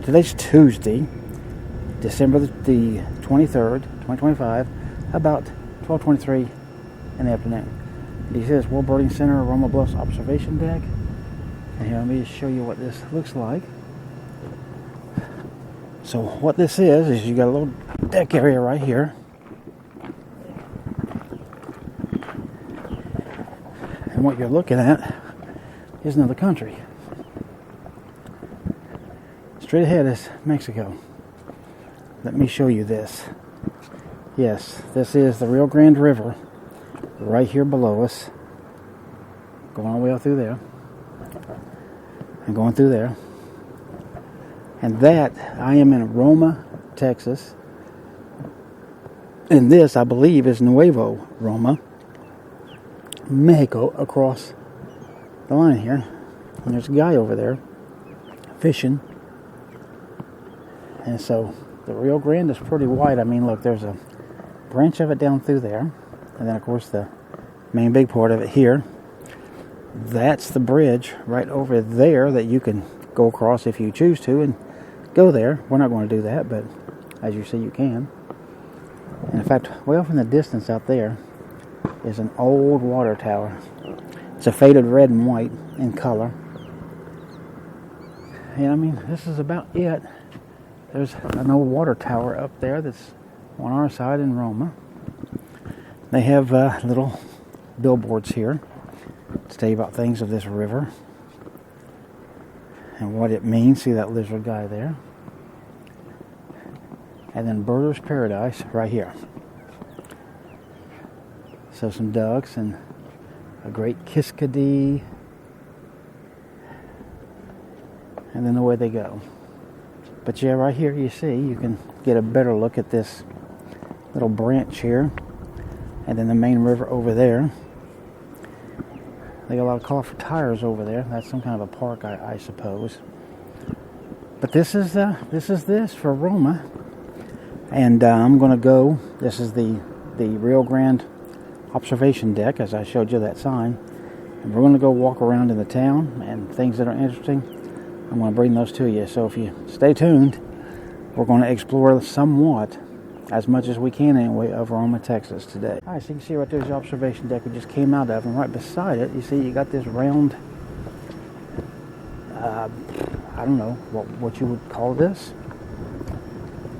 Today's Tuesday, December the 23rd, 2025, about 12:23 in the afternoon. He says World Birding Center, Roma Bluffs Observation Deck. And here, let me just show you what this looks like. So what this is you got a little deck area right here. And what you're looking at is another country. Straight ahead is Mexico. Let me show you this. Yes, this is the Rio Grande River right here below us. Going all the way out through there. And going through there. And that, I am in Roma, Texas. And this, I believe, is Nuevo Roma, Mexico, across the line here. And there's a guy over there fishing. And so the Rio Grande is pretty wide. I mean, look, there's a branch of it down through there. And then, of course, the main big part of it here. That's the bridge right over there that you can go across if you choose to and go there. We're not going to do that, but as you see, you can. And in fact, way off in the distance out there is an old water tower. It's a faded red and white in color. And I mean, this is about it. There's an old water tower up there that's on our side in Roma. They have little billboards here to tell you about things of this river and what it means. See that lizard guy there? And then Birder's Paradise right here. So some ducks and a great kiskadee. And then away they go. But yeah, right here you see, you can get a better look at this little branch here. And then the main river over there. They got a lot of color for tires over there. That's some kind of a park, I suppose. But this is this for Roma. And I'm going to go. This is the Rio Grande observation deck, as I showed you that sign. And we're going to go walk around in the town and things that are interesting. I'm going to bring those to you. So if you stay tuned, we're going to explore somewhat, as much as we can anyway, of Roma, Texas today. All right, so you can see right there's the observation deck we just came out of, and right beside it, you see you got this round, I don't know what you would call this,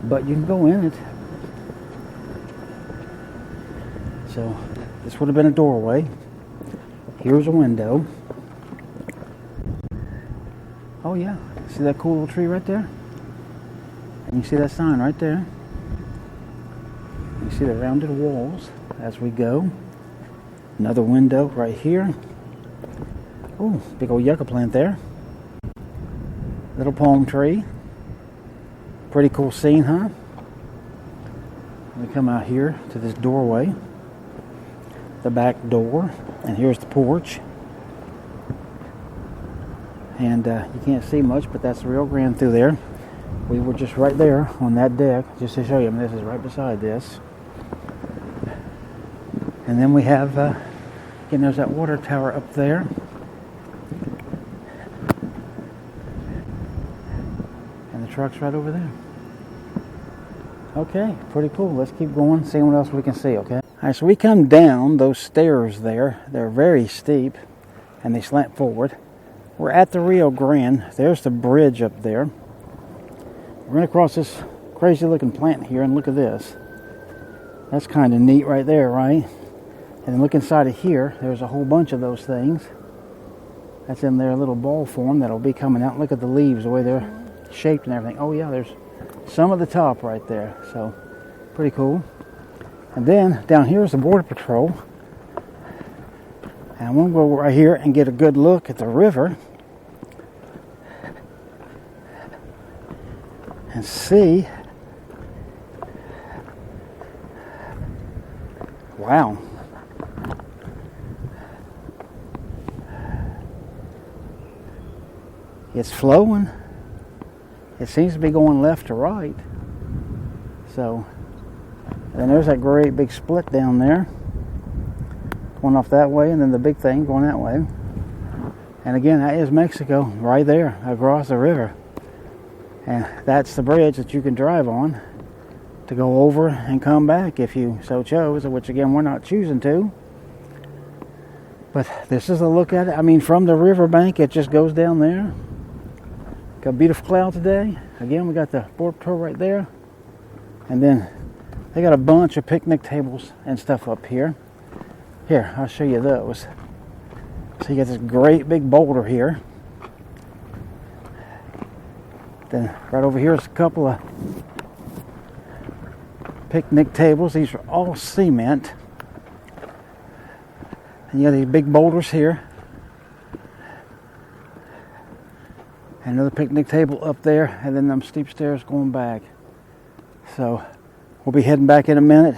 but you can go in it. So this would have been a doorway. Here's a window. Oh yeah, see that cool little tree right there? And you see that sign right there? You see the rounded walls as we go. Another window right here. Oh, big old yucca plant there. Little palm tree. Pretty cool scene, huh? We come out here to this doorway. The back door. And here's the porch. And you can't see much, but that's the Rio Grande through there. We were just right there on that deck, just to show you. I mean, this is right beside this. And then we have, again, there's that water tower up there. And the truck's right over there. Okay, pretty cool. Let's keep going, see what else we can see, okay? All right, so we come down those stairs there. They're very steep, and they slant forward. We're at the Rio Grande. There's the bridge up there. We're going to cross this crazy looking plant here, and look at this. That's kind of neat right there, right? And then look inside of here. There's a whole bunch of those things. That's in their little ball form that'll be coming out. Look at the leaves, the way they're shaped and everything. Oh yeah, there's some at the top right there. So, pretty cool. And then down here is the Border Patrol. And I'm going to go right here and get a good look at the river. And see. Wow. It's flowing. It seems to be going left to right. So, and then there's that great big split down there. Going off that way, and then the big thing going that way. And again, that is Mexico right there across the river. And that's the bridge that you can drive on to go over and come back if you so chose, which again we're not choosing to. But this is a look at it. I mean, from the riverbank, it just goes down there. Got a beautiful cloud today. Again, we got the Border Patrol right there. And then they got a bunch of picnic tables and stuff up here. Here, I'll show you those. So you got this great big boulder here. Then right over here is a couple of picnic tables. These are all cement. And you got these big boulders here. Another picnic table up there, and then them steep stairs going back. So we'll be heading back in a minute.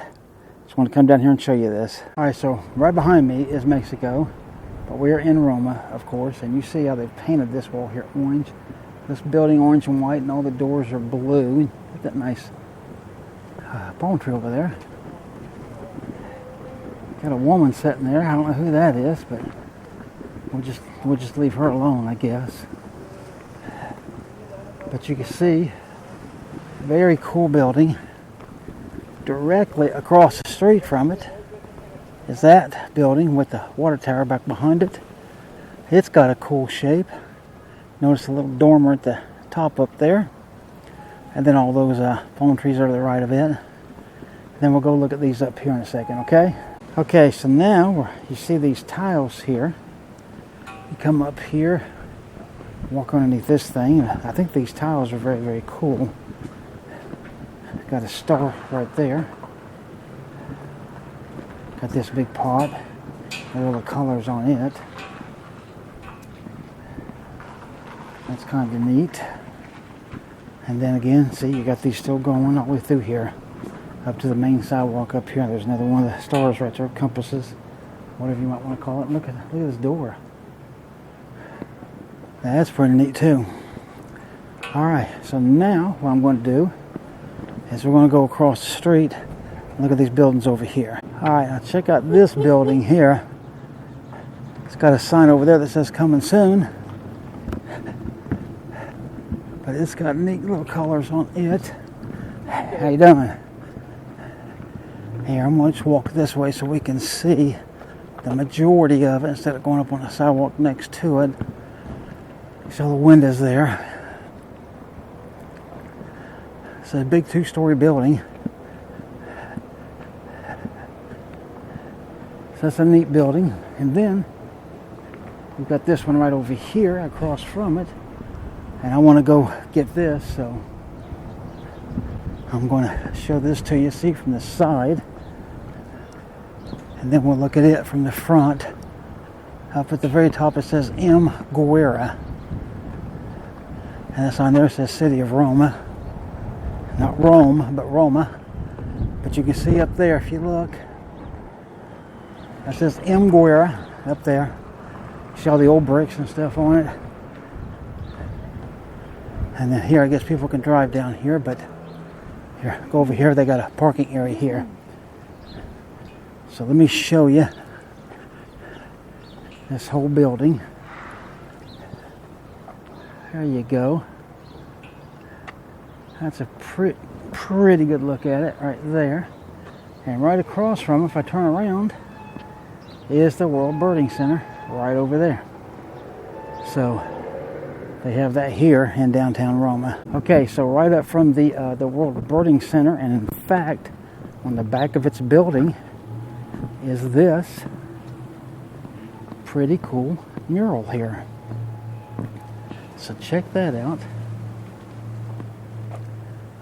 Just want to come down here and show you this. All right, so right behind me is Mexico, but we're in Roma, of course, and you see how they've painted this wall here orange. This building orange and white, and all the doors are blue. Look at that nice palm tree over there. Got a woman sitting there. I don't know who that is, but we'll just leave her alone, I guess. But you can see, very cool building. Directly across the street from it is that building with the water tower back behind it. It's got a cool shape. Notice a little dormer at the top up there. And then all those palm trees are to the right of it. Then we'll go look at these up here in a second, okay? Okay, so now you see these tiles here. You come up here, walk underneath this thing. I think these tiles are very, very cool. Got a star right there. Got this big pot with all the colors on it. That's kind of neat. And then again, see, you got these still going all the way through here. Up to the main sidewalk up here. There's another one of the stars right there, compasses, whatever you might want to call it. Look at this door. That's pretty neat too. Alright, so now what I'm going to do is we're going to go across the street and look at these buildings over here. Alright, now check out this building here. It's got a sign over there that says coming soon. But it's got neat little colors on it. How you doing? Here, I'm going to just walk this way so we can see the majority of it instead of going up on the sidewalk next to it. So the windows there. It's a big 2-story building. So that's a neat building. And then we've got this one right over here across from it. And I want to go get this, so I'm going to show this to you, see from the side. And then we'll look at it from the front. Up at the very top it says M. Guerra. And that's on there, it says City of Roma. Not Rome, but Roma. But you can see up there, if you look, it says M. Guerra up there. See all the old bricks and stuff on it. And then here, I guess people can drive down here, but here, go over here, they got a parking area here. So let me show you this whole building. There you go. That's a pretty good look at it right there. And right across from it, if I turn around, is the World Birding Center right over there. So they have that here in downtown Roma. Okay, so right up from the World Birding Center, and in fact, on the back of its building is this pretty cool mural here. So check that out.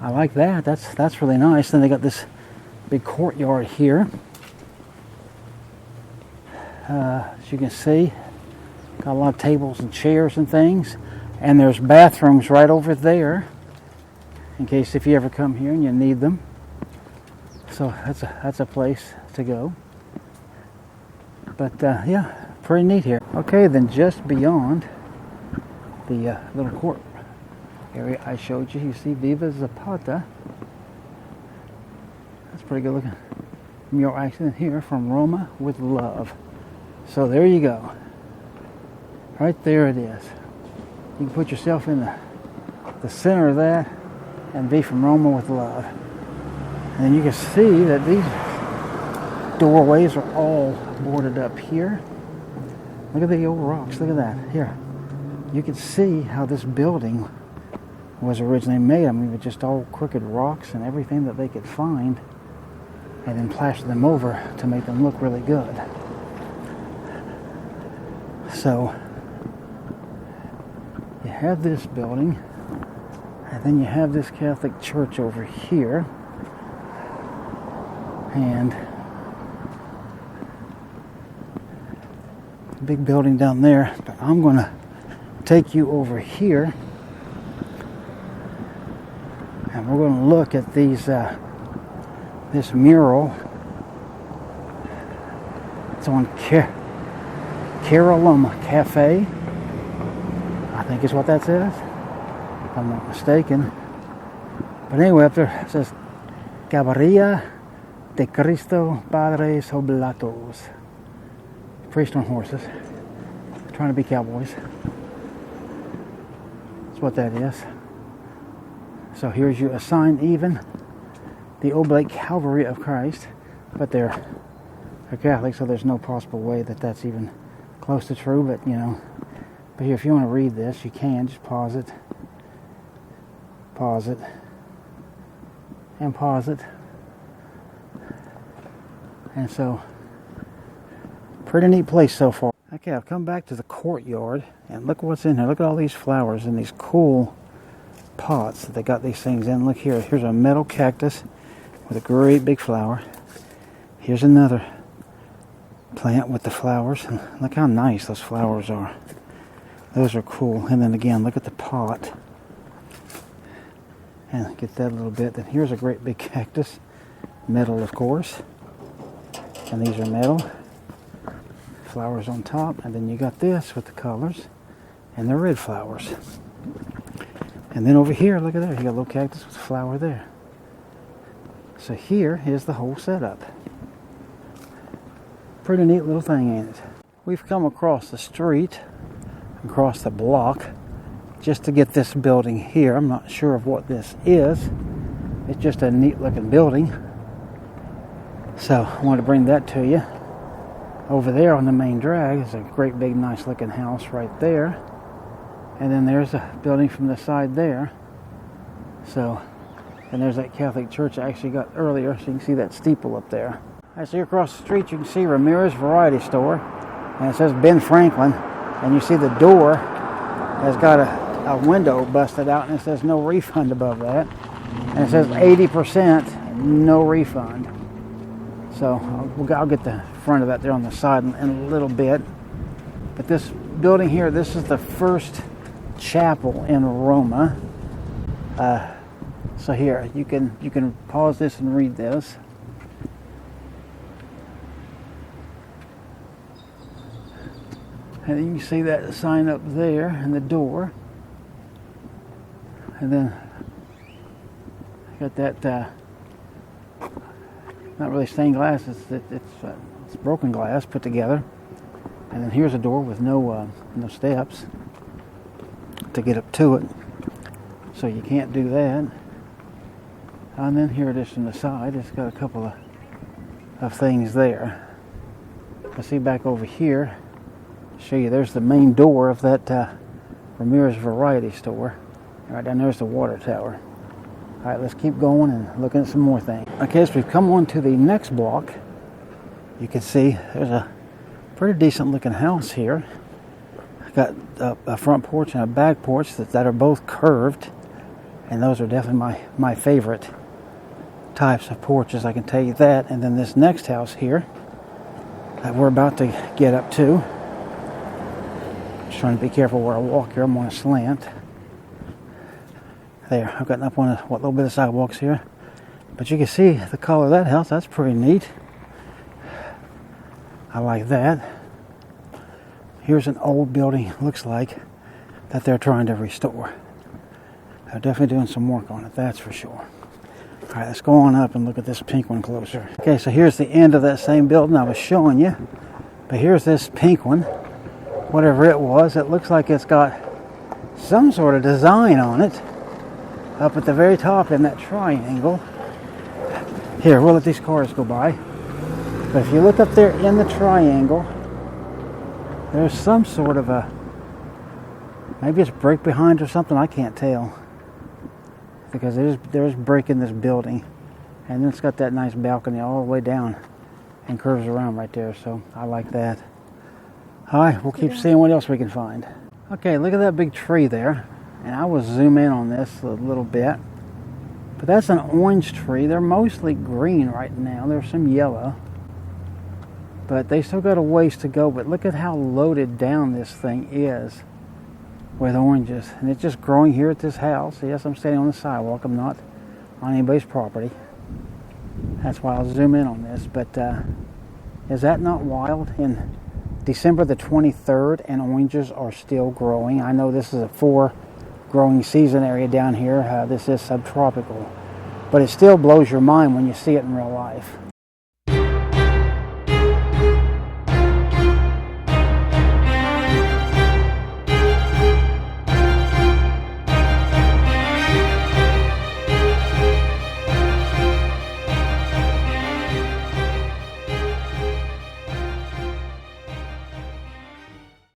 I like that. That's really nice. Then they got this big courtyard here. As you can see, got a lot of tables and chairs and things. And there's bathrooms right over there, in case if you ever come here and you need them. So that's a place to go. But yeah, pretty neat here. Okay, then just beyond the little court area I showed you, you see Viva Zapata. That's pretty good looking mural accident here, from Roma with love. So there you go. Right there it is. You can put yourself in the center of that, and be from Roma with love. And you can see that these doorways are all boarded up here. Look at the old rocks. Look at that. Here. You can see how this building was originally made. I mean, with just all crooked rocks and everything that they could find, and then plaster them over to make them look really good. So, you have this building, and then you have this Catholic church over here, and a big building down there. But I'm going to take you over here, and we're going to look at these this mural. It's on Caroloma Cafe, I think is what that says, if I'm not mistaken. But anyway, up there it says Caballeria de Cristo Padres Oblatos. Priests on horses, trying to be cowboys. That's what that is. So here's you assign even the Oblate Calvary of Christ, but they're Catholic, so there's no possible way that that's even close to true. But you know, but here, if you want to read this, you can just pause it, and pause it, and so pretty neat place so far. Okay, I've come back to the courtyard, and look what's in here. Look at all these flowers in these cool pots that they got these things in. Look here. Here's a metal cactus with a great big flower. Here's another plant with the flowers. And look how nice those flowers are. Those are cool. And then again, look at the pot. And get that a little bit. Then here's a great big cactus. Metal, of course. And these are metal. Flowers on top. And then you got this with the colors. And the red flowers. And then over here, look at there. You got a little cactus with a flower there. So here is the whole setup. Pretty neat little thing, ain't it? We've come across the street, across the block, just to get this building here. I'm not sure of what this is. It's just a neat looking building. So I wanted to bring that to you. Over there on the main drag is a great big nice looking house right there. And then there's a building from the side there. So, and there's that Catholic church I actually got earlier, so you can see that steeple up there. I see across the street you can see Ramirez Variety Store, and it says Ben Franklin, and you see the door has got a window busted out, and it says no refund above that, and it says 80% no refund. So I'll get the front of that there on the side in a little bit. But this building here, this is the first chapel in Roma. So here you can pause this and read this. And then you see that sign up there and the door. And then got that not really stained glass, it's broken glass put together. And then here's a door with no steps to get up to it, so you can't do that. And then here it is from the side. It's got a couple of things there. I see back over here, show you, there's the main door of that Ramirez Variety Store. Right down there's the water tower. All right, let's keep going and looking at some more things. Okay, so we've come on to the next block. You can see there's a pretty decent looking house here. Got a front porch and a back porch that are both curved, and those are definitely my favorite types of porches, I can tell you that. And then this next house here that we're about to get up to, just trying to be careful where I walk here. I'm on a slant. There, I've gotten up on a little bit of sidewalks here, but you can see the color of that house. That's pretty neat. I like that. Here's an old building, looks like, that they're trying to restore. They're definitely doing some work on it, that's for sure. All right, let's go on up and look at this pink one closer. Okay, so here's the end of that same building I was showing you. But here's this pink one, whatever it was. It looks like it's got some sort of design on it. up at the very top in that triangle. Here, we'll let these cars go by. But if you look up there in the triangle, there's some sort of a, maybe it's brick behind or something, I can't tell. Because there's brick in this building. And then it's got that nice balcony all the way down and curves around right there, so I like that. Alright, we'll keep seeing what else we can find. Okay, look at that big tree there. And I will zoom in on this a little bit. But that's an orange tree. They're mostly green right now. There's some yellow. But they still got a ways to go. But look at how loaded down this thing is with oranges. And it's just growing here at this house. Yes, I'm standing on the sidewalk. I'm not on anybody's property. That's why I'll zoom in on this. But is that not wild? In December the 23rd, and oranges are still growing. I know this is a 4 growing season area down here. This is subtropical, but it still blows your mind when you see it in real life.